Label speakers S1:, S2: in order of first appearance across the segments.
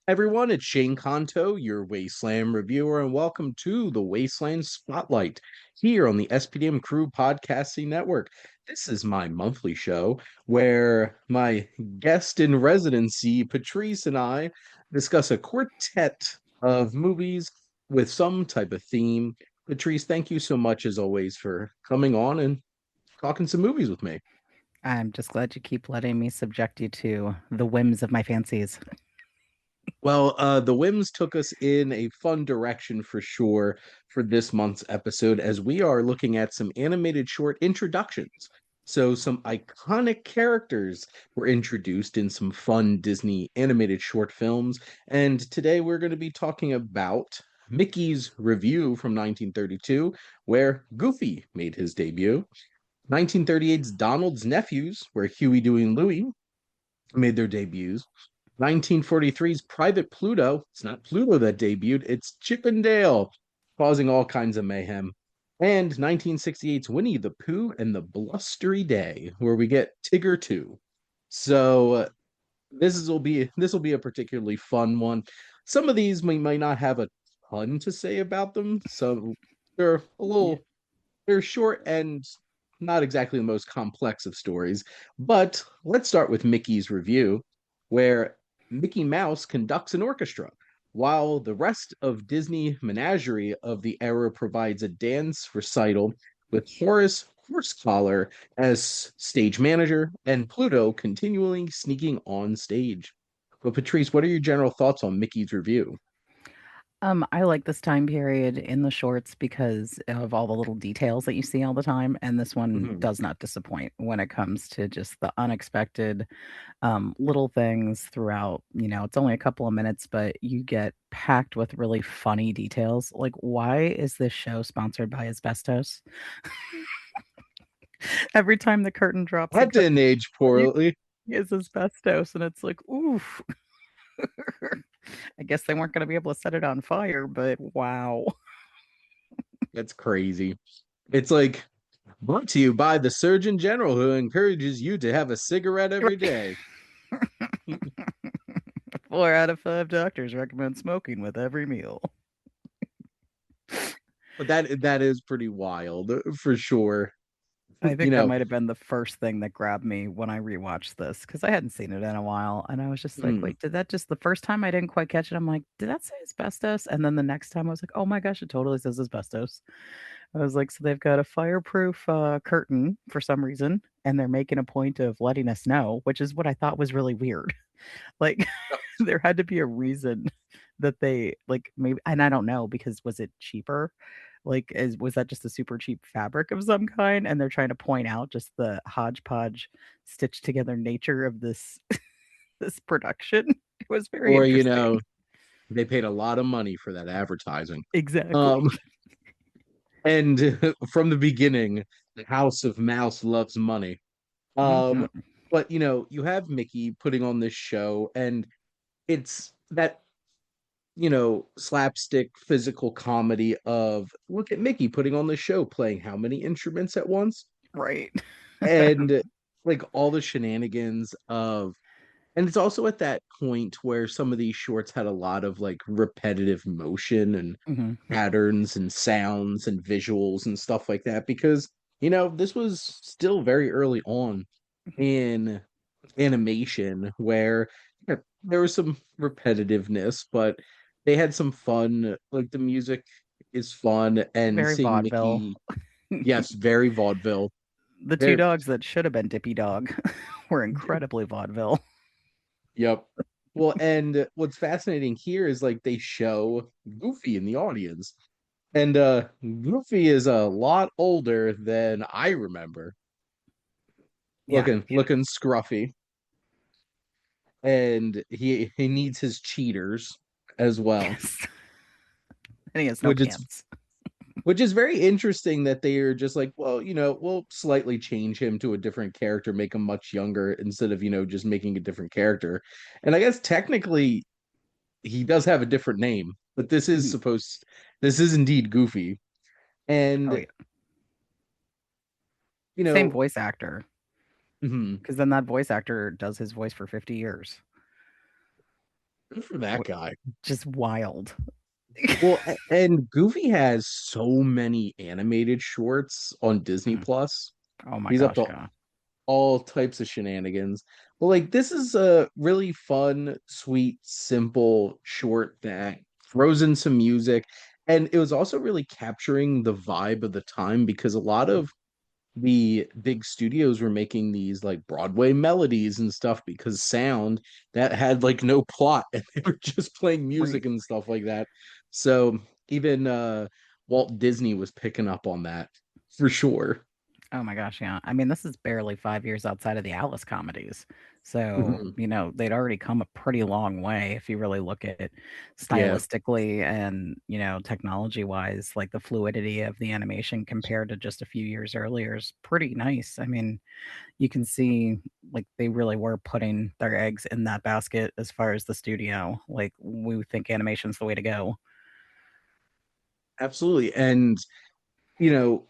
S1: Everyone, it's Shane Kanto, your Wasteland Reviewer, and welcome to the Wasteland Spotlight here on the SPDM Crew Podcasting Network. This is my monthly show where my guest in residency, Patrice, and I discuss a quartet of movies with some type of theme. Patrice, thank you so much, as always, for coming on and talking some movies with me.
S2: I'm just glad you keep letting me subject you to the whims of my fancies.
S1: Well, the Whims took us in a fun direction for sure for this month's episode, as we are looking at some animated short introductions. So, some iconic characters were introduced in some fun Disney animated short films. And today we're going to be talking about Mickey's Revue from 1932, where Goofy made his debut. 1938's Donald's Nephews, where Huey, Dewey, and Louie made their debuts. 1943's Private Pluto. It's not Pluto that debuted, it's Chip and Dale, causing all kinds of mayhem. And 1968's Winnie the Pooh and the Blustery Day, where we get Tigger 2. So this will be a particularly fun one. Some of these we might not have a ton to say about them. So they're a
S2: Yeah.
S1: little they're short and not exactly the most complex of stories. But let's start with Mickey's Revue, where Mickey Mouse conducts an orchestra, while the rest of Disney menagerie of the era provides a dance recital with Horace Horsecollar as stage manager and Pluto continually sneaking on stage. But Patrice, what are your general thoughts on Mickey's Revue?
S2: I like this time period in the shorts because of all the little details that you see all the time, and this one
S1: Mhm.
S2: does not disappoint when it comes to just the unexpected little things throughout. It's only a couple of minutes, but you get packed with really funny details. Like, why is this show sponsored by asbestos? Every time the curtain drops, it
S1: That
S2: cuts
S1: didn't age
S2: to
S1: poorly.
S2: is asbestos, and it's like, oof. I guess they weren't going to be able to set it on fire, but wow.
S1: That's crazy. It's like brought to you by the Surgeon General, who encourages you to have a cigarette every day.
S2: Four out of five doctors recommend smoking with every meal.
S1: But that is pretty wild for sure.
S2: I
S1: You
S2: think that
S1: know,
S2: might have been the first thing that grabbed me when I rewatched this because I hadn't seen it in a while. And I was just like,
S1: mm,
S2: wait, did that just the first time I didn't quite catch it? I'm like, did that say asbestos? And then the next time I was like, oh my gosh, it totally says asbestos. I was like, so they've got a fireproof curtain for some reason, and they're making a point of letting us know, which is what I thought was really weird. Like, there had to be a reason that they like maybe, and I don't know because was it cheaper? Like, was that just a super cheap fabric of some kind? And they're trying to point out just the hodgepodge stitched together nature of this this production. It was very
S1: or
S2: interesting.
S1: they paid a lot of money for that advertising.
S2: Exactly.
S1: Um, and from the beginning, the House of Mouse loves money. Um,
S2: Mhm.
S1: but you have Mickey putting on this show, and it's that slapstick physical comedy of look at Mickey putting on the show, playing how many instruments at once,
S2: Right.
S1: and like all the shenanigans of, and it's also at that point where some of these shorts had a lot of like repetitive motion and
S2: Mhm.
S1: patterns and sounds and visuals and stuff like that because this was still very early on in animation where there was some repetitiveness, but they had some fun. Like the music is fun, and
S2: Very
S1: seeing
S2: vaudeville.
S1: Mickey, yes, very vaudeville.
S2: The two
S1: Very,
S2: dogs that should have been Dippy Dog were incredibly vaudeville.
S1: yep. Well, and what's fascinating here is like they show Goofy in the audience, and Goofy is a lot older than I remember.
S2: Yeah.
S1: Looking scruffy, and he needs his cheaters as well,
S2: Yes. And he has no
S1: which is
S2: pants.
S1: which is very interesting that they are just like, well, we'll slightly change him to a different character, make him much younger instead of, just making a different character. And I guess technically he does have a different name, but
S2: Mhm.
S1: this is indeed Goofy.
S2: Oh
S1: And,
S2: yeah.
S1: you
S2: Same
S1: know,
S2: voice actor.
S1: mhm,
S2: Because then that voice actor does his voice for 50 years.
S1: Good for that guy.
S2: Just wild.
S1: Well, and Goofy has so many animated shorts on Disney
S2: Mhm.
S1: Plus.
S2: Oh my
S1: He's up
S2: gosh,
S1: to
S2: yeah.
S1: all types of shenanigans. But like this is a really fun, sweet, simple short that throws in some music. And it was also really capturing the vibe of the time because a lot of the big studios were making these like Broadway melodies and stuff because sound that had like no plot and they were just playing
S2: Right.
S1: music and stuff like that. So even Walt Disney was picking up on that for sure.
S2: Oh my gosh, yeah. I mean, this is barely 5 years outside of the Alice comedies. So,
S1: Mhm.
S2: they'd already come a pretty long way if you really look at it
S1: Yeah,
S2: stylistically and, technology-wise, like the fluidity of the animation compared to just a few years earlier is pretty nice. I mean, you can see like they really were putting their eggs in that basket as far as the studio. Like we think animation's the way to go.
S1: absolutely. And you know,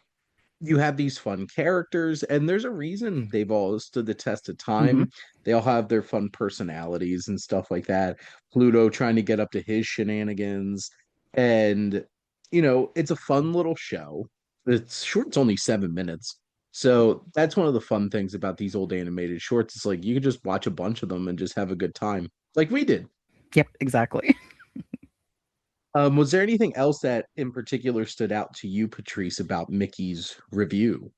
S1: you have these fun characters, and there's a reason they've all stood the test of
S2: Mhm.
S1: time. They all have their fun personalities and stuff like that. Pluto trying to get up to his shenanigans. And, it's a fun little show. It's short, it's only 7 minutes. So that's one of the fun things about these old animated shorts. It's like you can just watch a bunch of them and just have a good time, like we did.
S2: Yep, exactly.
S1: Was there anything else that in particular stood out to you, Patrice, about Mickey's review?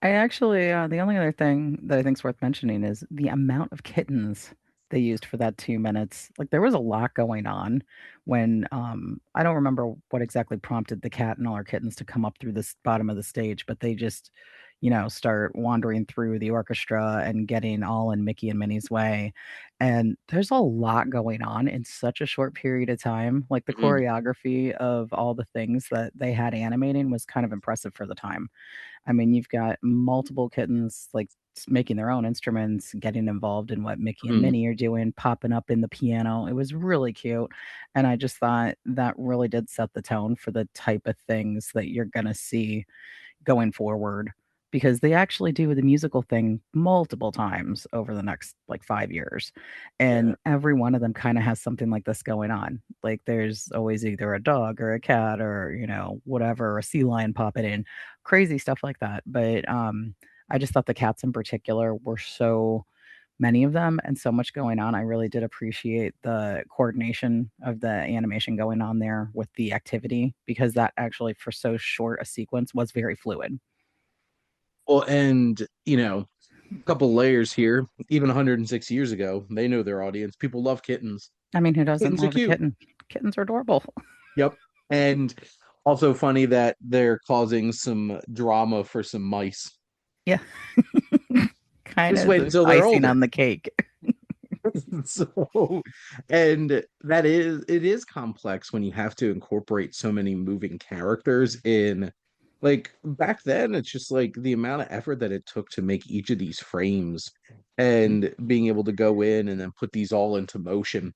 S2: I actually, the only other thing that I think is worth mentioning is the amount of kittens they used for that 2 minutes. Like, there was a lot going on when, I don't remember what exactly prompted the cat and all her kittens to come up through this bottom of the stage, but they just, start wandering through the orchestra and getting all in Mickey and Minnie's way. And there's a lot going on in such a short period of time. Like, the
S1: Mhm.
S2: choreography of all the things that they had animating was kind of impressive for the time. I mean, you've got multiple kittens like making their own instruments, getting involved in what Mickey and
S1: Mhm.
S2: Minnie are doing, popping up in the piano. It was really cute. And I just thought that really did set the tone for the type of things that you're going to see going forward because they actually do the musical thing multiple times over the next like 5 years.
S1: Yeah.
S2: And every one of them kind of has something like this going on. Like there's always either a dog or a cat or, whatever, a sea lion popping in, crazy stuff like that. But I just thought the cats in particular were so many of them and so much going on. I really did appreciate the coordination of the animation going on there with the activity because that actually, for so short a sequence, was very fluid.
S1: Well, and a couple layers here. Even 106 years ago, they know their audience. People love kittens.
S2: I mean, who doesn't
S1: Kittens are
S2: love a
S1: cute.
S2: kitten? Kittens are adorable.
S1: Yep. And also funny that they're causing some drama for some mice.
S2: Yeah, kind
S1: Just
S2: of
S1: wait
S2: the
S1: until they're
S2: icing
S1: older.
S2: on the cake.
S1: So, and it is complex when you have to incorporate so many moving characters in. Like back then, it's just like the amount of effort that it took to make each of these frames and being able to go in and then put these all into motion.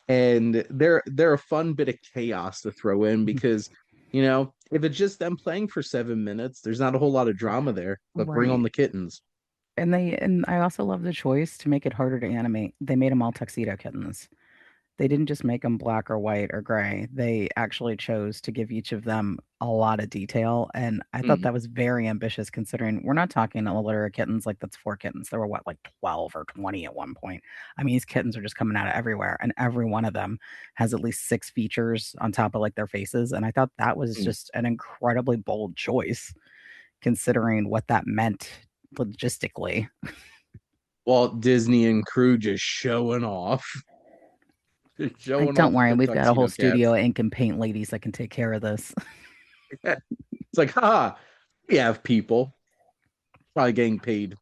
S1: And they're a fun bit of chaos to throw in because, if it's just them playing for 7 minutes, there's not a whole lot of drama there, but bring on
S2: Right.
S1: the kittens.
S2: And I also love the choice to make it harder to animate. They made them all tuxedo kittens. They didn't just make them black or white or gray. They actually chose to give each of them a lot of detail, and I thought
S1: Mhm.
S2: that was very ambitious considering we're not talking a litter of kittens like that's 4 kittens. There were what, like 12 or 20 at one point. I mean, these kittens are just coming out of everywhere, and every one of them has at least 6 features on top of like their faces, and I thought that was
S1: Mm.
S2: just an incredibly bold choice considering what that meant logistically.
S1: Walt Disney and crew just showing off, just
S2: I
S1: showing
S2: don't
S1: off with
S2: worry,
S1: the
S2: we've got a whole
S1: tuxedo
S2: studio
S1: cats.
S2: of ink and paint ladies that can take care of this.
S1: It's like, ha, we have people probably getting paid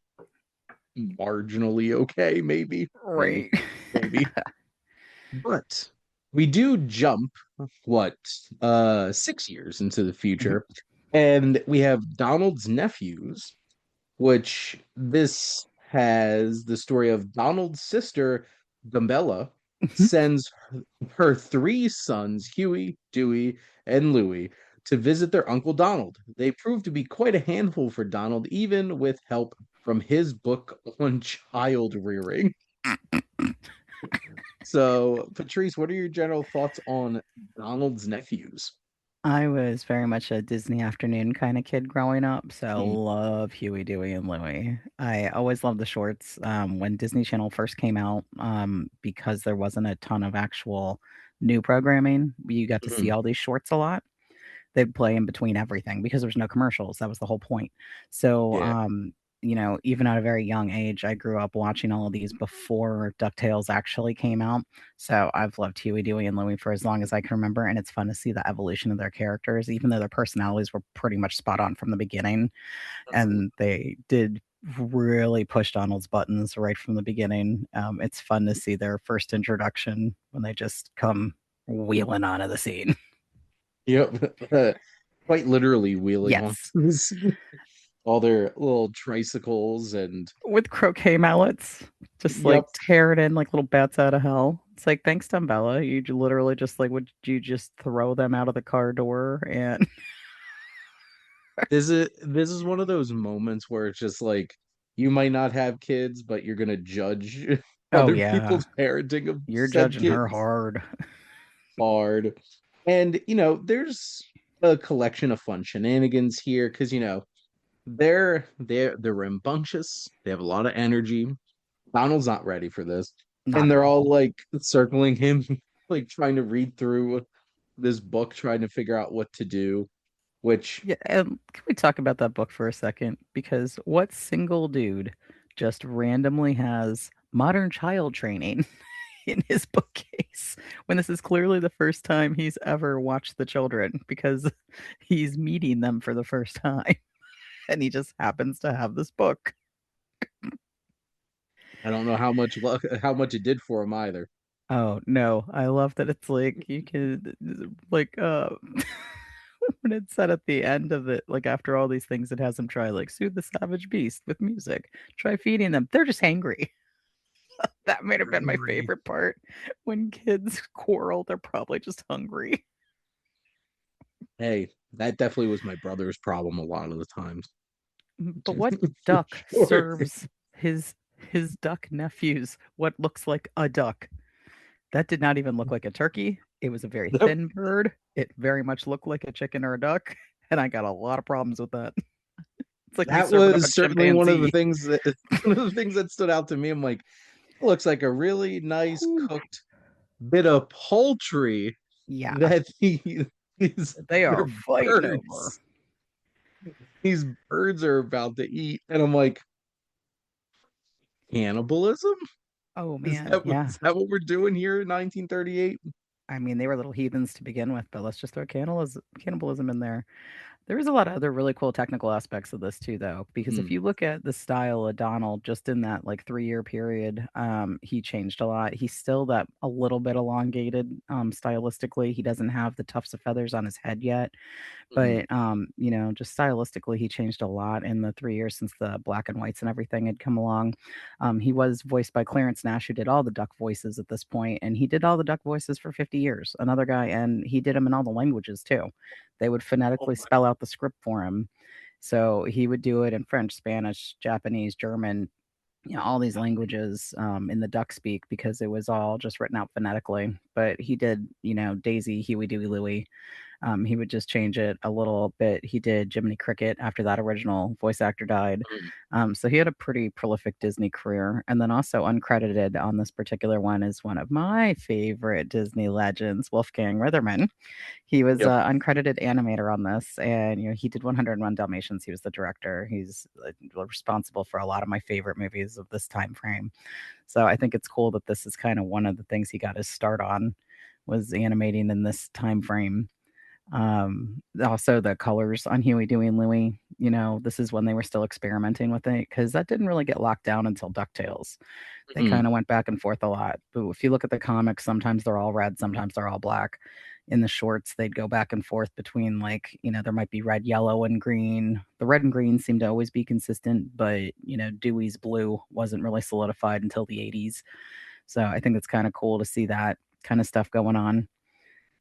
S1: marginally okay, maybe, maybe,
S2: Right.
S1: maybe. But we do jump, what, 6 years into the
S2: Mhm,
S1: future, and we have Donald's nephews, which this has the story of Donald's sister, Gambella,
S2: mhm.
S1: sends her three sons, Huey, Dewey, and Louie, to visit their Uncle Donald. They prove to be quite a handful for Donald, even with help from his book on child rearing. So, Patrice, what are your general thoughts on Donald's nephews?
S2: I was very much a Disney afternoon kind of kid growing up, so
S1: Mm,
S2: love Huey, Dewey, and Louie. I always loved the shorts when Disney Channel first came out because there wasn't a ton of actual new programming. You got to see
S1: mhm.
S2: all these shorts a lot. They'd play in between everything because there was no commercials. That was the whole point. So,
S1: Yeah.
S2: even at a very young age, I grew up watching all of these before DuckTales actually came out. So I've loved Huey, Dewey, and Louie for as long as I can remember, and it's fun to see the evolution of their characters, even though their personalities were pretty much spot on from the beginning. And they did really push Donald's buttons right from the beginning. It's fun to see their first introduction when they just come wheeling onto the scene.
S1: Yep. Quite literally wheeling on
S2: Yes.
S1: the scene. All their little tricycles and
S2: With croquet mallets, just like
S1: yep.
S2: tear it in like little bats out of hell. It's like, thanks, Dumbella. Literally just like, would you just throw them out of the car door? And
S1: This is one of those moments where it's just like you might not have kids, but you're gonna judge
S2: oh,
S1: other
S2: yeah,
S1: people's parenting of
S2: you're
S1: said
S2: judging her
S1: kids
S2: hard.
S1: hard. And there's a collection of fun shenanigans here because they're rambunctious. They have a lot of energy. Donald's not ready for this.
S2: Not
S1: And
S2: at
S1: they're all
S2: all.
S1: like circling him, like trying to read through this book, trying to figure out what to do, which
S2: Yeah, can we talk about that book for a second? Because what single dude just randomly has modern child training in his bookcase when this is clearly the first time he's ever watched the children because he's meeting them for the first time and he just happens to have this book.
S1: I don't know how much luck, how much it did for him either.
S2: Oh no, I love that it's like you can like when it said at the end of it, like after all these things it has them try like soothe the savage beast with music. Try feeding them. They're just hangry. That might have been my
S1: Angry.
S2: favorite part. When kids quarrel, they're probably just hungry.
S1: Hey, that definitely was my brother's problem a lot of the times.
S2: But what
S1: For
S2: duck
S1: sure.
S2: serves his duck nephews what looks like a duck? That did not even look like a turkey. It was a very
S1: That,
S2: thin bird. It very much looked like a chicken or a duck, and I got a lot of problems with that. It's like me
S1: that
S2: serving up a
S1: was certainly one of the
S2: chimpanzee.
S1: things that one of the things that stood out to me. I'm like, it looks like a really nice
S2: Whew.
S1: cooked bit of poultry
S2: Yeah,
S1: that these
S2: they are
S1: their
S2: fighting over.
S1: birds these birds are about to eat, and I'm like, cannibalism?
S2: Oh
S1: Is
S2: man,
S1: that
S2: yeah.
S1: is that what we're doing here in 1938?
S2: I mean, they were little heathens to begin with, but let's just throw cannibalism in there. There is a lot of other really cool technical aspects of this too, though, because if
S1: Mm,
S2: you look at the style of Donald just in that like 3 year period, he changed a lot. He's still that a little bit elongated stylistically. He doesn't have the tufts of feathers on his head yet,
S1: mm,
S2: but just stylistically, he changed a lot in the 3 years since the black and whites and everything had come along. He was voiced by Clarence Nash, who did all the duck voices at this point, and he did all the duck voices for 50 years. Another guy, and he did them in all the languages too. They would
S1: oh
S2: phonetically
S1: my,
S2: spell out the script for him. So he would do it in French, Spanish, Japanese, German, all these languages in the duck speak because it was all just written out phonetically. But he did, Daisy, Huey, Dewey, Louie, he would just change it a little bit. He did Jiminy Cricket after that original voice actor died.
S1: mm,
S2: So he had a pretty prolific Disney career. And then also uncredited on this particular one is one of my favorite Disney legends, Wolfgang Reitherman. He was
S1: yep.
S2: an uncredited animator on this, and he did 101 Dalmatians. He was the director. He's responsible for a lot of my favorite movies of this time frame. So I think it's cool that this is kind of one of the things he got his start on was animating in this time frame. Also the colors on Huey, Dewey, and Louie, this is when they were still experimenting with it because that didn't really get locked down until DuckTales. They
S1: Mm,
S2: kind of went back and forth a lot. But if you look at the comics, sometimes they're all red, sometimes they're all black. In the shorts, they'd go back and forth between like, there might be red, yellow, and green. The red and green seem to always be consistent, but Dewey's blue wasn't really solidified until the 80s. So I think it's kind of cool to see that kind of stuff going on.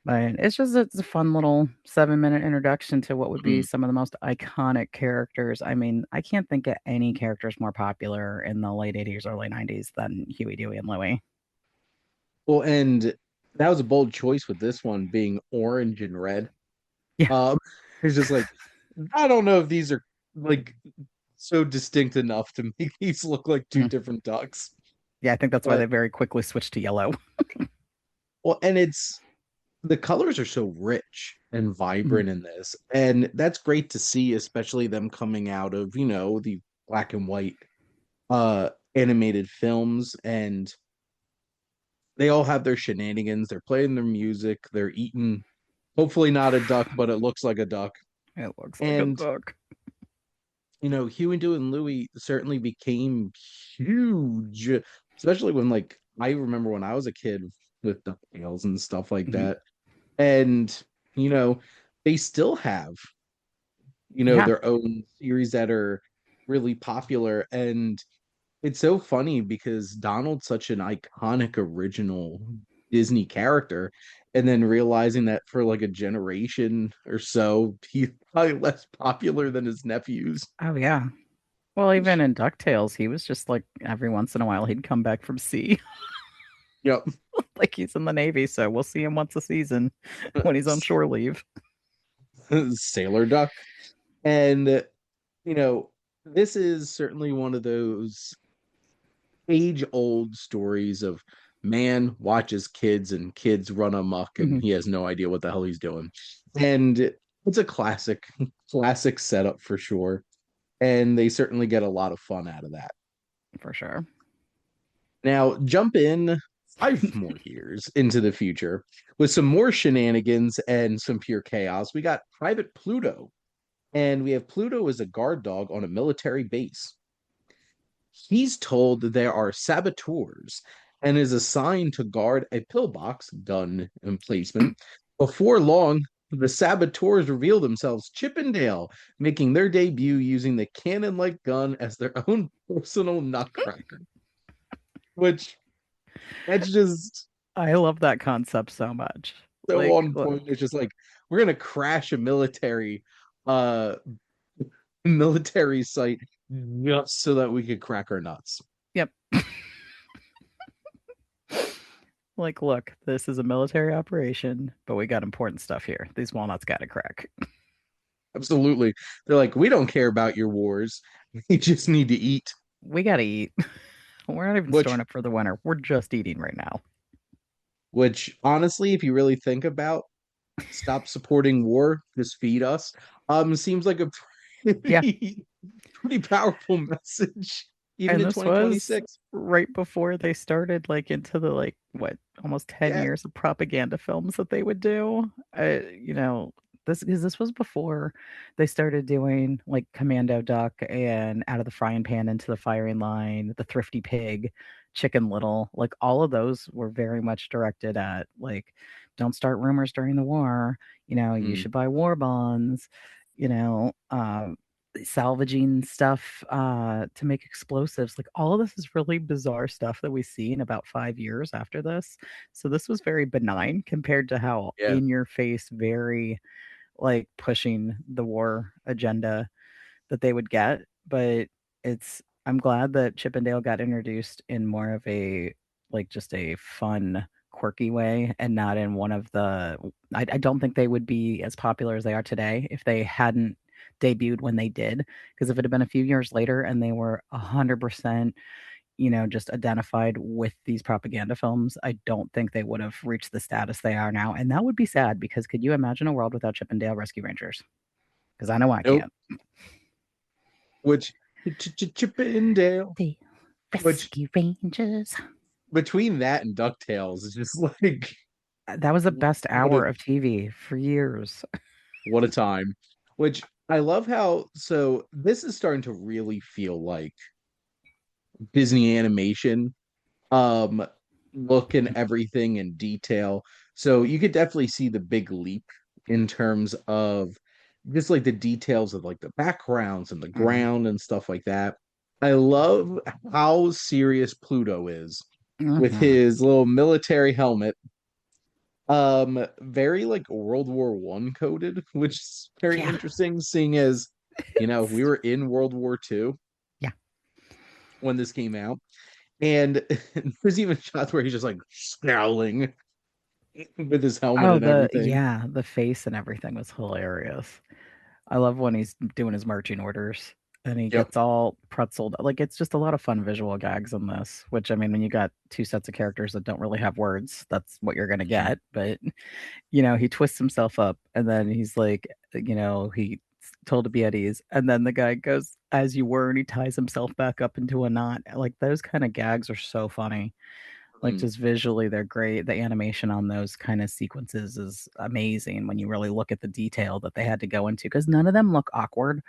S2: But it's a fun little 7 minute introduction to what would be
S1: mm.
S2: some of the most iconic characters. I mean, I can't think of any characters more popular in the late 80s, early 90s than Huey, Dewey, and Louie.
S1: Well, and that was a bold choice with this one being orange and red.
S2: Yeah.
S1: Um, it's just like I don't know if these are like so distinct enough to make these look like two
S2: Mm.
S1: different ducks.
S2: Yeah, I think that's why they
S1: But
S2: very quickly switched to yellow.
S1: well, and it's the colors are so rich and
S2: Mhm.
S1: vibrant in this, and that's great to see, especially them coming out of, the black and white animated films, and they all have their shenanigans. They're playing their music, they're eating, hopefully not a duck, but it looks like a duck.
S2: It looks like a
S1: And
S2: duck.
S1: Huey, Doo, and Louie certainly became huge, especially when, like, I remember when I was a kid with DuckTales and stuff like
S2: Mhm.
S1: that. And, you know, they still have,
S2: Yeah.
S1: their own series that are really popular. And it's so funny because Donald's such an iconic original Disney character. And then realizing that for like a generation or so, he's probably less popular than his nephews.
S2: Oh yeah. Well, even in DuckTales, he was just like every once in a while he'd come back from sea.
S1: Yep.
S2: Like he's in the Navy, so we'll see him once a season when he's on shore leave.
S1: Sailor Duck. And, you know, this is certainly one of those age-old stories of man watches kids and kids run amok and
S2: Mhm.
S1: he has no idea what the hell he's doing. And it's a classic, classic setup for sure. And they certainly get a lot of fun out of that.
S2: For sure.
S1: Now, jump in 5 more years into the future with some more shenanigans and some pure chaos. We got Private Pluto, and we have Pluto as a guard dog on a military base. He's told that there are saboteurs and is assigned to guard a pillbox, gun emplacement. Before long, the saboteurs reveal themselves Chippendale, making their debut using the cannon like gun as their own personal nutcracker. Which that's just
S2: I love that concept so much.
S1: so
S2: Like,
S1: on
S2: look,
S1: point. It's just like we're gonna crash a uh military site just so that we could crack our nuts.
S2: yep. Like, look, this is a military operation, but we got important stuff here. These walnuts got to crack.
S1: Absolutely. They're like, we don't care about your wars. We just need to eat.
S2: We got to eat. We're not even storing
S1: Which,
S2: up for the winter. We're just eating right now.
S1: which honestly, if you really think about, stop supporting war, just feed us. Seems like a
S2: Yeah.
S1: pretty, pretty powerful message, even
S2: And
S1: in
S2: this was
S1: 2026.
S2: right before they started like into the like what almost 10
S1: Yeah.
S2: years of propaganda films that they would do. This because this was before they started doing like Commando Duck and Out of the Frying Pan into the Firing Line, The Thrifty Pig, Chicken Little. Like all of those were very much directed at like don't start rumors during the war. You
S1: Mm,
S2: should buy war bonds. You know, salvaging stuff to make explosives. Like all of this is really bizarre stuff that we see in about 5 years after this. So this was very benign compared to how
S1: yeah.
S2: in your face, very like pushing the war agenda that they would get. But I'm glad that Chip and Dale got introduced in more of a like just a fun quirky way and not in one of the I don't think they would be as popular as they are today if they hadn't debuted when they did, because if it had been a few years later and they were 100% just identified with these propaganda films, I don't think they would have reached the status they are now, and that would be sad because could you imagine a world without Chip and Dale Rescue Rangers? Because I know I
S1: Nope.
S2: can't.
S1: Which Chippendale,
S2: The
S1: which
S2: Rescue Rangers.
S1: between that and DuckTales is just like
S2: That was the best
S1: what a
S2: hour of TV for years.
S1: what a time. Which I love how so this is starting to really feel like Disney animation. Look and everything in detail. So you could definitely see the big leap in terms of just like the details of like the backgrounds and the
S2: Mhm.
S1: ground and stuff like that. I love how serious Pluto is with
S2: Mhm.
S1: his little military helmet. Very like World War One coded, which is very
S2: Yeah.
S1: interesting, seeing as we were in World War Two
S2: Yeah.
S1: when this came out. And there's even shots where he's just like scowling with his helmet
S2: Oh,
S1: and everything.
S2: the face and everything was hilarious. I love when he's doing his marching orders and he
S1: Yep.
S2: gets all pretzeled. Like it's just a lot of fun visual gags in this, which I mean, when you got two sets of characters that don't really have words, that's what you're gonna get. But he twists himself up and then he's like, he's told to be at ease. And then the guy goes, as you were, and he ties himself back up into a knot. Like those kind of gags are so funny. Like
S1: Mhm.
S2: just visually, they're great. The animation on those kind of sequences is amazing when you really look at the detail that they had to go into because none of them look awkward.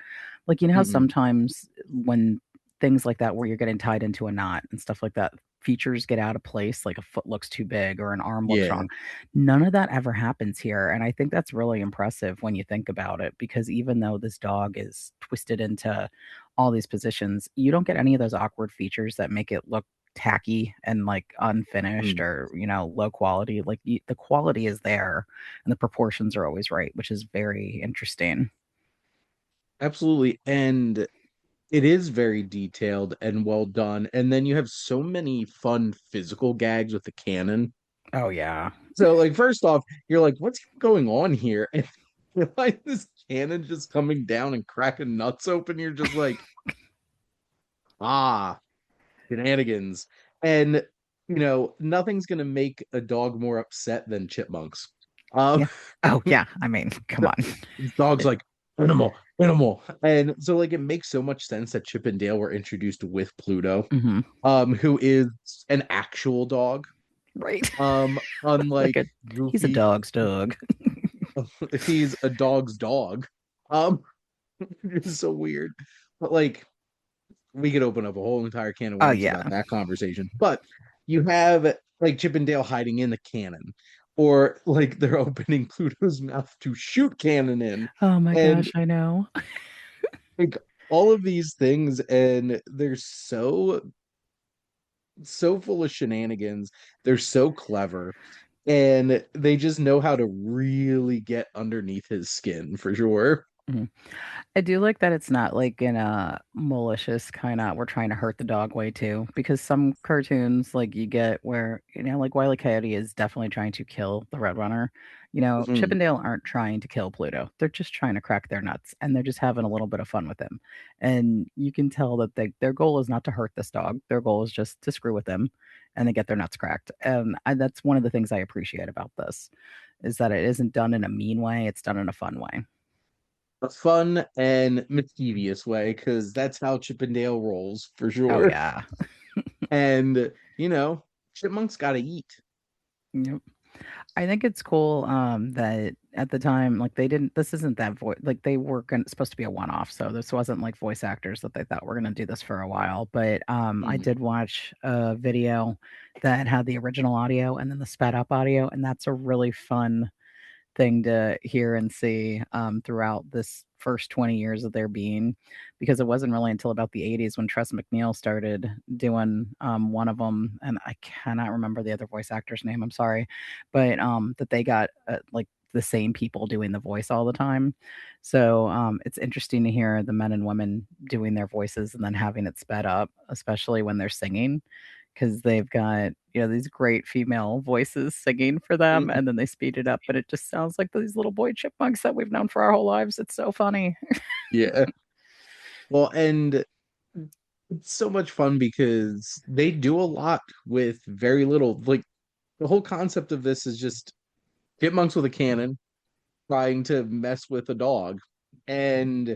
S2: Like, you know how
S1: Mm-mm.
S2: sometimes when things like that, where you're getting tied into a knot and stuff like that, features get out of place, like a foot looks too big or an arm looks
S1: Yeah.
S2: wrong. None of that ever happens here. And I think that's really impressive when you think about it, because even though this dog is twisted into all these positions, you don't get any of those awkward features that make it look tacky and like unfinished
S1: Mm.
S2: or low quality. Like the quality is there and the proportions are always right, which is very interesting.
S1: Absolutely. And it is very detailed and well done. And then you have so many fun physical gags with the cannon.
S2: Oh yeah.
S1: So, like, first off, you're like, what's going on here? And you're like this cannon just coming down and cracking nuts open. You're just like, ah, shenanigans. And, nothing's going to make a dog more upset than chipmunks. Um,
S2: Yeah. Oh yeah, I mean, come on.
S1: this dog's like, animal, animal. And so, like, it makes so much sense that Chip and Dale were introduced with Pluto,
S2: Mhm.
S1: who is an actual dog.
S2: Right. Like
S1: Unlike
S2: he's a
S1: Goofy,
S2: dog's dog.
S1: he's a dog's dog. Um, it's so weird. But like we could open up a whole entire can of
S2: Oh
S1: worms
S2: yeah.
S1: about that conversation. But you have like Chip and Dale hiding in the cannon, or like they're opening Pluto's mouth to shoot cannon in,
S2: Oh my
S1: and
S2: gosh, I know.
S1: like all of these things, and they're so full of shenanigans. They're so clever, and they just know how to really get underneath his skin for sure.
S2: Mhm. I do like that it's not like in a malicious kind of we're trying to hurt the dog way too, because some cartoons like you get where like Wile E. Coyote is definitely trying to kill the Red Runner. Chip
S1: Mhm.
S2: and Dale aren't trying to kill Pluto. They're just trying to crack their nuts and they're just having a little bit of fun with him. And you can tell that their goal is not to hurt this dog. Their goal is just to screw with him and they get their nuts cracked. And that's one of the things I appreciate about this is that it isn't done in a mean way, it's done in a fun way.
S1: A fun and mischievous way, because that's how Chippendale rolls for
S2: Oh
S1: sure.
S2: yeah.
S1: And chipmunks gotta eat.
S2: Yep. I think it's cool that at the time, like they didn't. This isn't that voice. Like they were supposed to be a one-off, so this wasn't like voice actors that they thought were going to do this for a while. But I
S1: Mm.
S2: did watch a video that had the original audio and then the sped up audio, and that's a really fun thing to hear and see throughout this first 20 years of their being, because it wasn't really until about the 80s when Tress MacNeille started doing one of them, and I cannot remember the other voice actor's name, I'm sorry, but that they got like the same people doing the voice all the time. So it's interesting to hear the men and women doing their voices and then having it sped up, especially when they're singing, because they've got these great female voices singing for them,
S1: Mm.
S2: and then they speed it up, but it just sounds like these little boy chipmunks that we've known for our whole lives. It's so funny.
S1: Yeah. Well, and it's so much fun because they do a lot with very little. Like the whole concept of this is just chipmunks with a cannon trying to mess with a dog. And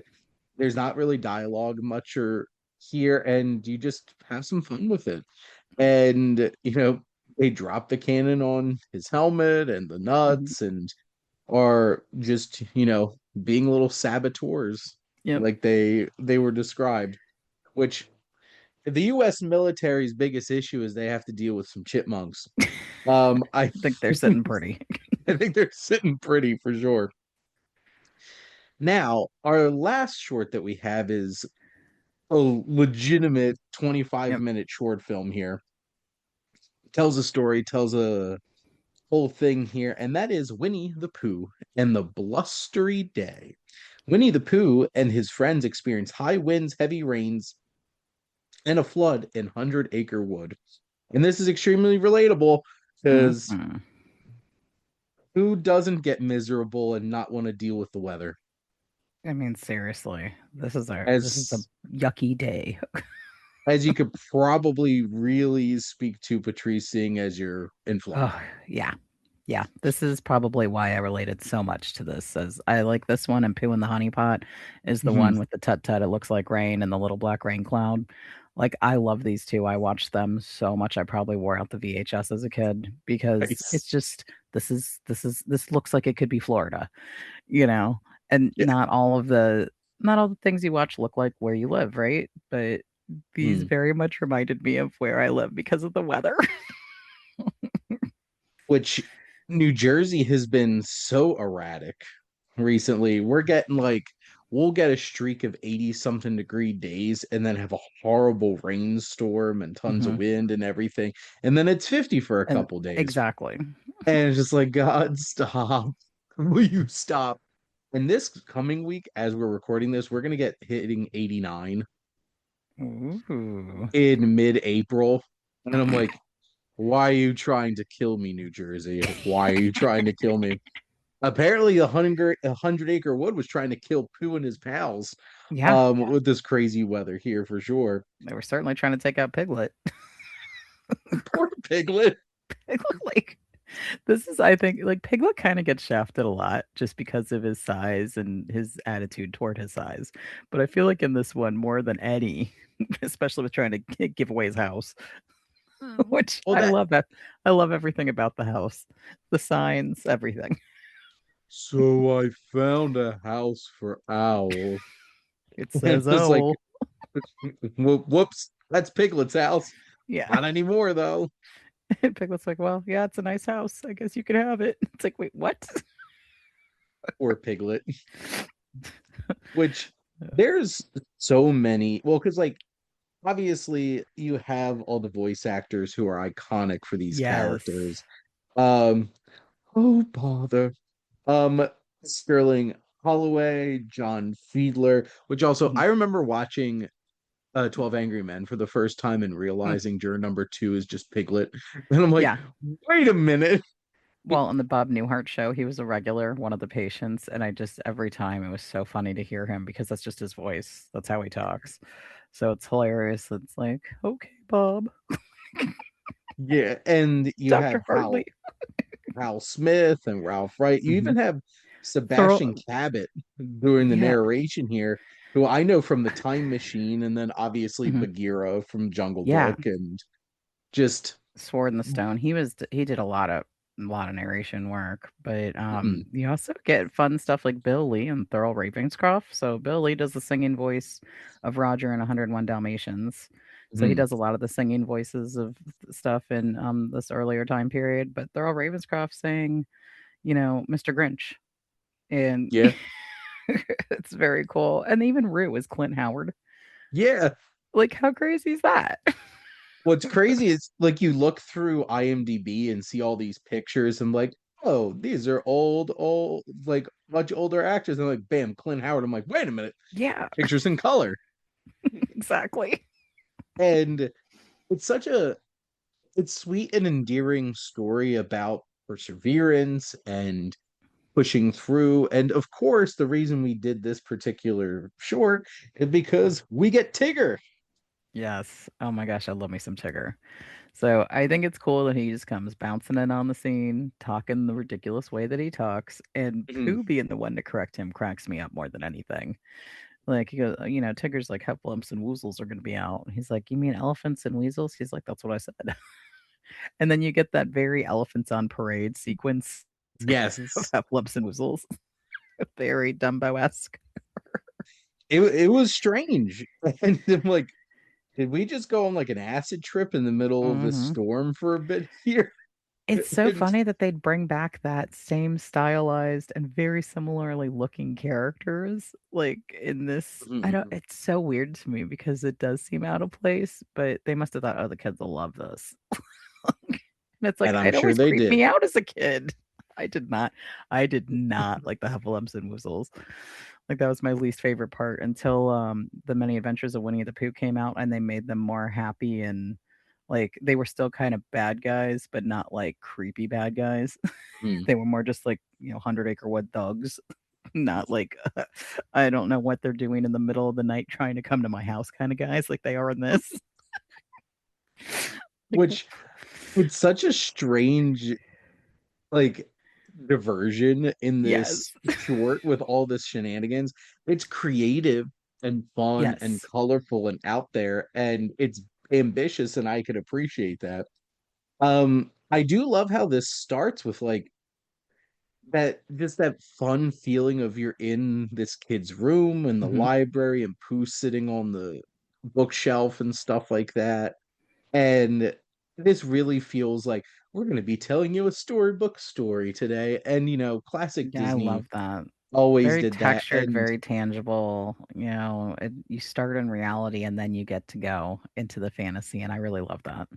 S1: there's not really dialogue much or here, and you just have some fun with it. And they drop the cannon on his helmet and the
S2: Mhm.
S1: nuts and are just being little saboteurs
S2: Yep.
S1: like they were described, which the US military's biggest issue is they have to deal with some chipmunks. I
S2: I think they're sitting pretty.
S1: I think they're sitting pretty for sure. Now our last short that we have is a legitimate 25
S2: Yep.
S1: minute short film here. Tells a story, tells a whole thing here, and that is Winnie the Pooh and the Blustery Day. Winnie the Pooh and his friends experience high winds, heavy rains, and a flood in 100-acre wood. And this is extremely relatable because
S2: Mhm.
S1: who doesn't get miserable and not want to deal with the weather?
S2: I mean, seriously, this is a
S1: As
S2: yucky day.
S1: as you could probably really speak to Patrice seeing as you're in Florida.
S2: Oh, yeah. Yeah, this is probably why I related so much to this. As I like this one, and Pooh in the Honey Pot is the
S1: Mhm.
S2: one with the tut tut. It looks like rain and the little black rain cloud. Like I love these two. I watched them so much. I probably wore out the VHS as a kid because it's
S1: Nice.
S2: just this looks like it could be Florida, you know. And
S1: Yeah.
S2: not all the things you watch look like where you live, right? But these
S1: Mm.
S2: very much reminded me of where I live because of the weather.
S1: Which New Jersey has been so erratic recently. We'll get a streak of 80 something degree days and then have a horrible rainstorm and tons of
S2: Hmm.
S1: wind and everything. And then it's 50 for a
S2: And
S1: couple days.
S2: exactly.
S1: And it's just like, God, stop. Will you stop? And this coming week, as we're recording this, we're gonna get hitting 89
S2: Ooh.
S1: in mid-April. And I'm like, why are you trying to kill me, New Jersey? Why are you trying to kill me? Apparently, a 100-acre wood was trying to kill Pooh and his pals,
S2: Yeah,
S1: with this crazy weather here for sure.
S2: they were certainly trying to take out Piglet.
S1: Poor Piglet.
S2: Piglet, like this is, I think, like Piglet kind of gets shafted a lot just because of his size and his attitude toward his size. But I feel like in this one more than Eddie, especially with trying to give away his house, which
S1: Well,
S2: I
S1: that
S2: love that. I love everything about the house, the signs, everything.
S1: so I found a house for Owl,
S2: It
S1: and
S2: says,
S1: it's like,
S2: "Oh,
S1: whoops, that's Piglet's house.
S2: yeah."
S1: Not anymore though.
S2: And Piglet's like, "Well, yeah, it's a nice house. I guess you can have it." It's like, wait, what?
S1: Poor Piglet. Which there's so many. Well, because like obviously you have all the voice actors who are iconic for these
S2: Yes.
S1: characters. Um, oh bother. Sterling Holloway, John Fiedler, which also
S2: Mhm.
S1: I remember watching 12 Angry Men for the first time and
S2: Mm,
S1: realizing juror number two is just Piglet. And I'm like,
S2: yeah.
S1: wait a minute.
S2: Well, on the Bob Newhart show, he was a regular, one of the patients, and I just every time it was so funny to hear him because that's just his voice. That's how he talks. So it's hilarious. It's like, okay, Bob,
S1: Yeah, and you have
S2: Dr. Hartley.
S1: Hal Smith and Ralph Wright. You
S2: Hmm.
S1: even have
S2: Thorough,
S1: Sebastian Cabot doing the
S2: yeah.
S1: narration here, who I know from The Time Machine, and then obviously
S2: Hmm.
S1: Bagheera from Jungle
S2: Yeah.
S1: Book, and just
S2: Sword in the Stone. He did a lot of narration work, but
S1: mm,
S2: you also get fun stuff like Bill Lee and Thurl Ravenscroft. So Bill Lee does the singing voice of Roger in 101 Dalmatians. So he
S1: mm,
S2: does a lot of the singing voices of stuff in this earlier time period. But Thurl Ravenscroft sang, Mr. Grinch, and
S1: yeah,
S2: it's very cool. And even Rue is Clint Howard.
S1: yeah.
S2: Like, how crazy is that?
S1: What's crazy is like you look through IMDb and see all these pictures and like, oh, these are old, like much older actors. And like, bam, Clint Howard. I'm like, wait a minute,
S2: Yeah,
S1: pictures in color.
S2: exactly.
S1: And it's such a it's sweet and endearing story about perseverance and pushing through. And of course, the reason we did this particular short is because we get Tigger.
S2: Yes. Oh my gosh, I love me some Tigger. So I think it's cool that he just comes bouncing in on the scene, talking the ridiculous way that he talks, and
S1: Mhm.
S2: Pooh being the one to correct him cracks me up more than anything. Like he goes, Tigger's like heffalumps and woozles are going to be out. He's like, you mean elephants and weasels? He's like, that's what I said. And then you get that very elephants on parade sequence of
S1: Yes.
S2: heffalumps and woozles, very Dumbo-esque.
S1: It was strange. And I'm like, did we just go on like an acid trip in the middle of this
S2: Hmm.
S1: storm for a bit here?
S2: It's so
S1: And
S2: funny that they'd bring back that same stylized and very similarly looking characters, like, in this I don't it's so weird to me because it does seem out of place, but they must have thought, "Oh, the kids will love this." And it's like,
S1: I'm
S2: it
S1: sure
S2: always
S1: they
S2: creeped
S1: did.
S2: me out as a kid. I did not like the Heffalumps and Woozles. Like that was my least favorite part until the Many Adventures of Winnie the Pooh came out and they made them more happy and like they were still kind of bad guys, but not like creepy bad guys.
S1: Hmm.
S2: They were more just like, 100 Acre Wood thugs, not like I don't know what they're doing in the middle of the night trying to come to my house kind of guys like they are in this. Like
S1: Which it's such a strange like diversion in this
S2: yes.
S1: short with all this shenanigans. It's creative and fun and
S2: Yes.
S1: colorful and out there, and it's ambitious, and I can appreciate that. I do love how this starts with like that fun feeling of you're in this kid's room in the
S2: Hmm.
S1: library and Pooh sitting on the bookshelf and stuff like that. And this really feels like we're going to be telling you a storybook story today. And classic
S2: Yeah, I
S1: Disney
S2: love that.
S1: always
S2: Very
S1: did that.
S2: textured,
S1: And
S2: very tangible. You start in reality and then you get to go into the fantasy, and I really love that.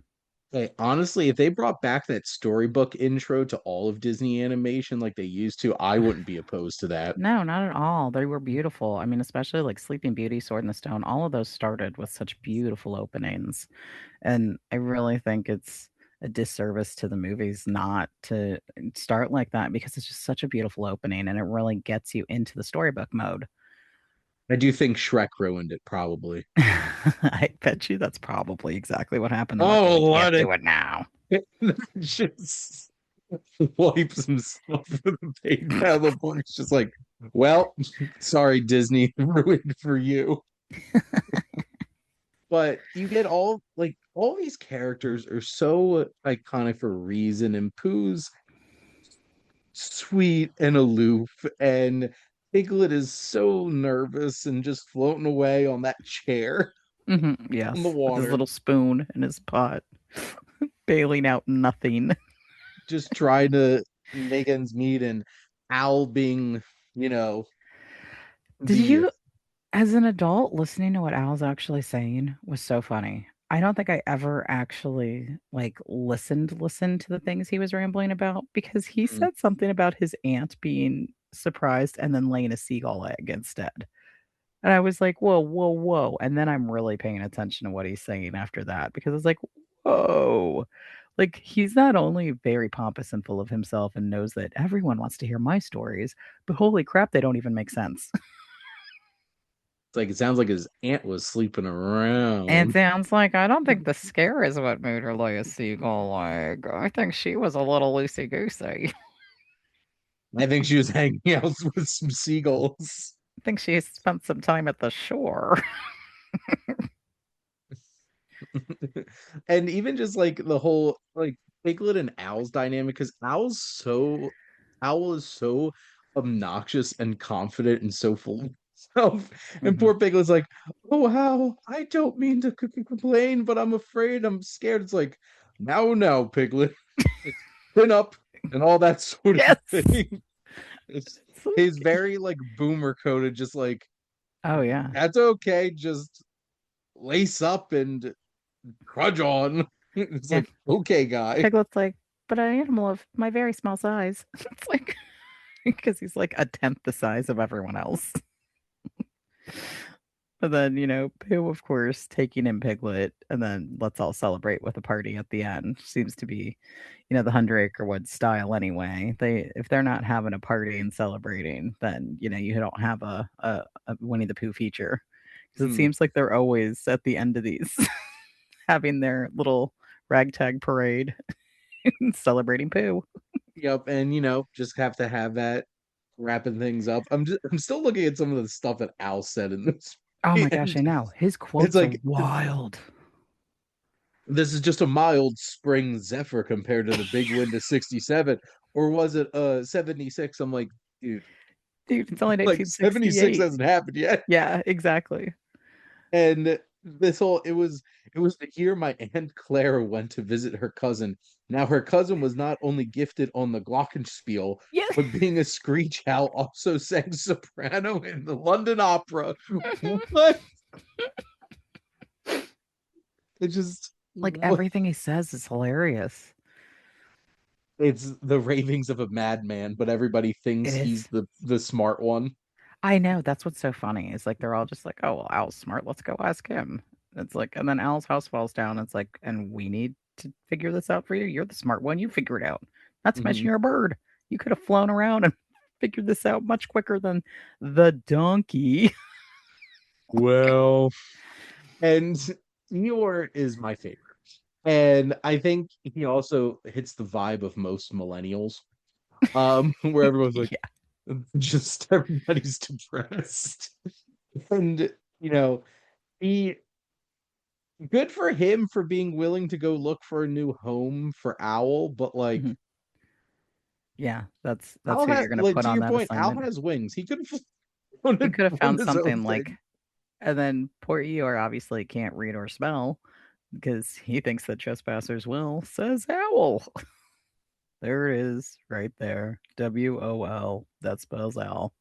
S1: hey, honestly, if they brought back that storybook intro to all of Disney animation like they used to, I wouldn't be opposed to that.
S2: No, not at all. They were beautiful. I mean, especially like Sleeping Beauty, Sword in the Stone, all of those started with such beautiful openings. And I really think it's a disservice to the movies not to start like that because it's just such a beautiful opening and it really gets you into the storybook mode.
S1: I do think Shrek ruined it, probably.
S2: I bet you that's probably exactly what happened. They're like,
S1: Oh,
S2: we can't
S1: what a
S2: do it now.
S1: just wipes himself with a paper. The book's just like, well, sorry, Disney, ruined for you. But you get all these characters are so iconic for a reason, and Pooh's sweet and aloof, and Piglet is so nervous and just floating away on that chair on the
S2: Yes, with his
S1: water,
S2: little spoon and his pot, bailing out nothing.
S1: just trying to make ends meet, and Al being, you know,
S2: Did
S1: the
S2: you, as an adult, listening to what Al's actually saying was so funny. I don't think I ever actually like listened to the things he was rambling about because he
S1: mm,
S2: said something about his aunt being surprised and then laying a seagull egg instead. And I was like, whoa, whoa, whoa. And then I'm really paying attention to what he's saying after that because it's like, whoa. Like, he's not only very pompous and full of himself and knows that everyone wants to hear my stories, but holy crap, they don't even make sense.
S1: it's like it sounds like his aunt was sleeping
S2: And it
S1: around.
S2: sounds like I don't think the scare is what made her lay a seagull egg. I think she was a little loosey goosey.
S1: I think she was hanging out with some seagulls.
S2: I think she spent some time at the shore.
S1: And even just like the whole like Piglet and Owl's dynamic, because Owl is so obnoxious and confident and so full of himself. And
S2: Hmm.
S1: poor Piglet's like, oh Owl, I don't mean to complain, but I'm afraid, I'm scared. It's like, no, Piglet. It's been up and all that sort of
S2: Yes.
S1: thing. It's his very like boomer coded, just like,
S2: Oh, yeah.
S1: that's okay, just lace up and trudge on. It's
S2: Yeah.
S1: like, okay, guy.
S2: Piglet's like, but an animal of my very small size. It's like, because he's like a tenth the size of everyone else. And then, Pooh, of course, taking in Piglet, and then let's all celebrate with a party at the end. Seems to be, the 100 Acre Wood style anyway. If they're not having a party and celebrating, then you don't have a Winnie the Pooh feature. Because it
S1: Hmm.
S2: seems like they're always at the end of these having their little ragtag parade and celebrating Pooh.
S1: Yep, and just have to have that wrapping things up. I'm still looking at some of the stuff that Al said in this,
S2: Oh my gosh,
S1: and
S2: I know. His
S1: it's
S2: quotes are
S1: like
S2: wild.
S1: this is just a mild spring zephyr compared to the big wind of 67, or was it 76? I'm like, dude,
S2: Dude, it's only
S1: like 76
S2: 1968.
S1: hasn't happened yet.
S2: Yeah, exactly.
S1: And it was the year my Aunt Clara went to visit her cousin. Now her cousin was not only gifted on the glockenspiel,
S2: Yeah.
S1: but being a screech owl also sang soprano in the London Opera. What? It just
S2: Like
S1: what?
S2: everything he says is hilarious.
S1: It's the ravings of a madman, but everybody
S2: It
S1: thinks he's
S2: is.
S1: the smart one.
S2: I know that's what's so funny. It's like they're all just like, "Oh, well, Al's smart. Let's go ask him." It's like, and then Al's house falls down. It's like, and we need to figure this out for you. You're the smart one. You figure it out. Not to mention
S1: Mhm.
S2: you're a bird. You could have flown around and figured this out much quicker than the donkey.
S1: Well, and Eeyore is my favorite. And I think he also hits the vibe of most millennials, where everyone's like,
S2: Yeah.
S1: just everybody's depressed. And, you know, he good for him for being willing to go look for a new home for Owl, but like
S2: Mhm. Yeah, that's
S1: Al
S2: who
S1: has
S2: you're gonna
S1: like
S2: put
S1: to
S2: on
S1: your
S2: that
S1: point, Al
S2: assignment.
S1: has wings. He could have flown
S2: He
S1: and
S2: could have
S1: done
S2: found
S1: his own
S2: something like,
S1: thing.
S2: and then poor Eeyore obviously can't read or spell because he thinks that trespassers will, says owl. There it is, right there. WOL. That spells owl.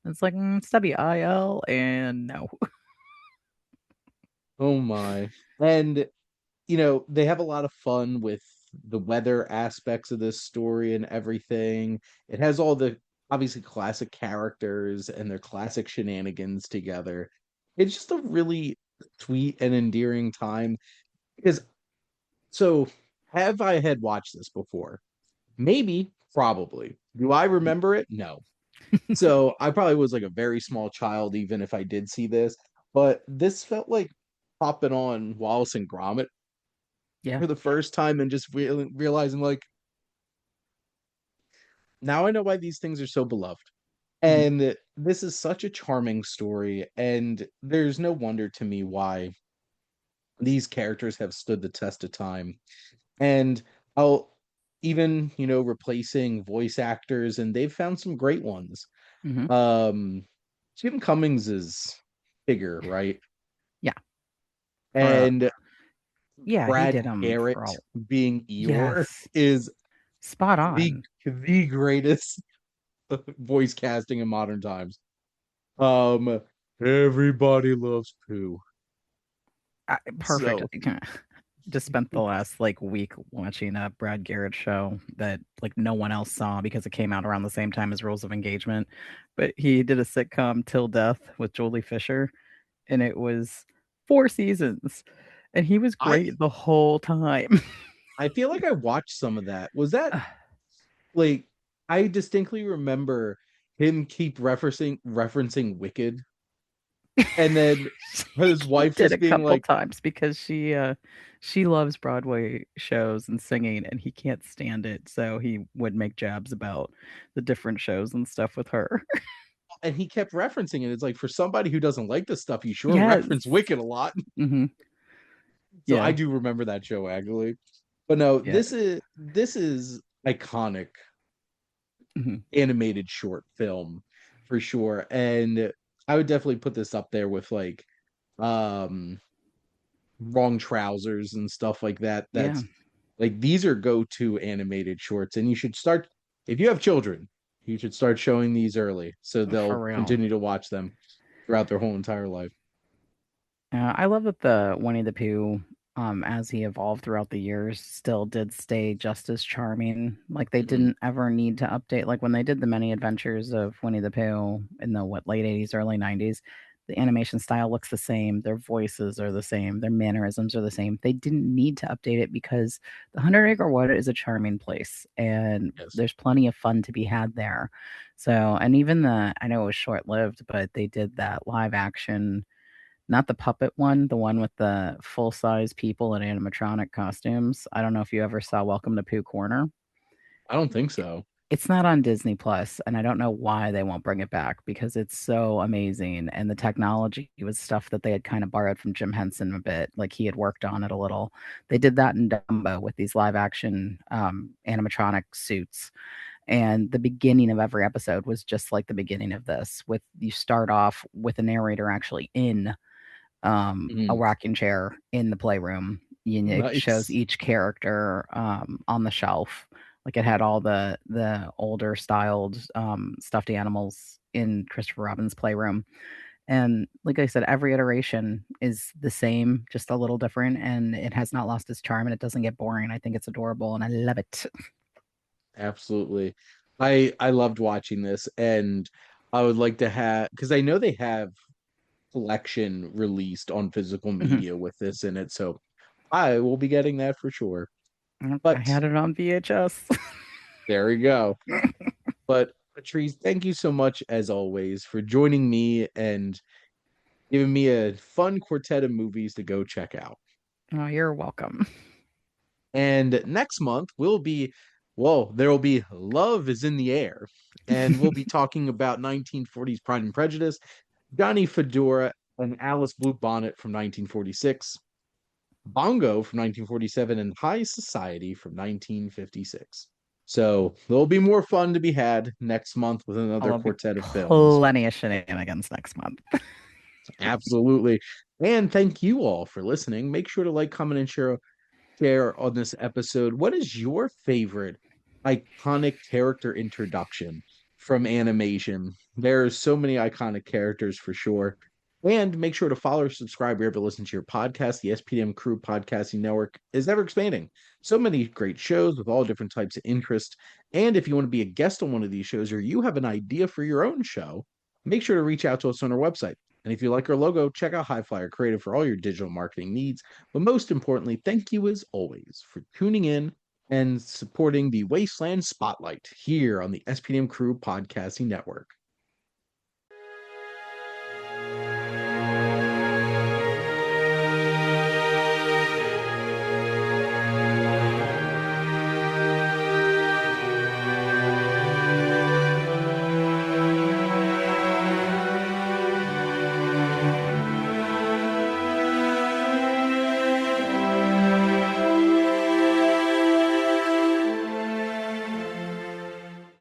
S2: It's like, it's WIL, and no.
S1: Oh my. And they have a lot of fun with the weather aspects of this story and everything. It has all the obviously classic characters and their classic shenanigans together. It's just a really sweet and endearing time because so have I had watched this before? Maybe, probably. Do I remember it? No. So I probably was like a very small child even if I did see this, but this felt like popping on Wallace and Gromit
S2: Yeah.
S1: for the first time and just realizing like now I know why these things are so beloved.
S2: Mhm.
S1: And this is such a charming story, and there's no wonder to me why these characters have stood the test of time. And I'll even, replacing voice actors, and they've found some great ones.
S2: Mhm.
S1: Um Jim Cummings is bigger, right?
S2: Yeah. For
S1: And
S2: yeah, he
S1: Brad
S2: did them
S1: Garrett
S2: for all.
S1: being Eeyore
S2: Yes.
S1: is
S2: Spot
S1: the
S2: on.
S1: the greatest voice casting in modern times. Um, everybody loves Pooh.
S2: Perfect.
S1: So
S2: Just spent the last like week watching a Brad Garrett show that like no one else saw because it came out around the same time as Rules of Engagement. But he did a sitcom Till Death with Jolie Fisher, and it was 4 seasons, and he was
S1: I
S2: great the whole time.
S1: I feel like I watched some of that. Was that like I distinctly remember him keep referencing Wicked, and then his
S2: He
S1: wife
S2: did a
S1: just being
S2: couple
S1: like,
S2: times because she loves Broadway shows and singing, and he can't stand it, so he would make jabs about the different shows and stuff with her.
S1: and he kept referencing it. It's like for somebody who doesn't like this stuff, you sure
S2: Yes.
S1: reference Wicked a lot.
S2: Mhm.
S1: So I
S2: Yeah.
S1: do remember that show actually. But no,
S2: Yeah.
S1: this is iconic
S2: Mhm.
S1: animated short film for sure. And I would definitely put this up there with like um Wrong Trousers and stuff like that.
S2: Yeah,
S1: That's like these are go-to animated shorts, and you should start if you have children, you should start showing these early so
S2: for
S1: they'll
S2: real.
S1: continue to watch them throughout their whole entire life.
S2: I love that the Winnie the Pooh, as he evolved throughout the years, still did stay just as charming. Like they
S1: Mhm.
S2: didn't ever need to update. Like when they did the many adventures of Winnie the Pooh in the late '80s, early '90s, the animation style looks the same. Their voices are the same. Their mannerisms are the same. They didn't need to update it because the Hundred Acre Wood is a charming place, and
S1: Yes.
S2: there's plenty of fun to be had there. So, and even I know it was short lived, but they did that live action, not the puppet one, the one with the full-size people in animatronic costumes. I don't know if you ever saw Welcome to Pooh Corner.
S1: I don't think so.
S2: It's not on Disney Plus, and I don't know why they won't bring it back because it's so amazing. And the technology was stuff that they had kind of borrowed from Jim Henson a bit, like he had worked on it a little. They did that in Dumbo with these live action animatronic suits. And the beginning of every episode was just like the beginning of this, with you start off with a narrator actually in a
S1: Mhm.
S2: rocking chair in the playroom. You know, it shows
S1: Nice.
S2: each character on the shelf. Like it had all the older styled stuffed animals in Christopher Robin's playroom. And like I said, every iteration is the same, just a little different, and it has not lost its charm and it doesn't get boring. I think it's adorable and I love it.
S1: Absolutely. I loved watching this, and I would like to have, because I know they have collection released on physical
S2: Mhm.
S1: media with this in it, so I will be getting that for sure.
S2: Yep, I
S1: But
S2: had it on VHS.
S1: there we go. But Patrice, thank you so much as always for joining me and giving me a fun quartet of movies to go check out.
S2: Oh, you're welcome.
S1: And next month will be, well, there will be Love is in the Air. And we'll be talking about 1940s Pride and Prejudice, Johnny Fedora, and Alice Bluebonnet from 1946, Bongo from 1947, and High Society from 1956. So there'll be more fun to be had next month with another
S2: There'll be
S1: quartet of films.
S2: plenty of shenanigans next month.
S1: Absolutely. And thank you all for listening. Make sure to like, comment, and share on this episode. What is your favorite iconic character introduction from animation? There's so many iconic characters for sure. And make sure to follow or subscribe wherever you listen to your podcast. The SPDM Crew podcasting network is ever expanding. So many great shows with all different types of interest. And if you want to be a guest on one of these shows or you have an idea for your own show, make sure to reach out to us on our website. And if you like our logo, check out High Flyer Creative for all your digital marketing needs. But most importantly, thank you as always for tuning in and supporting the Wasteland Spotlight here on the SPDM Crew Podcasting Network.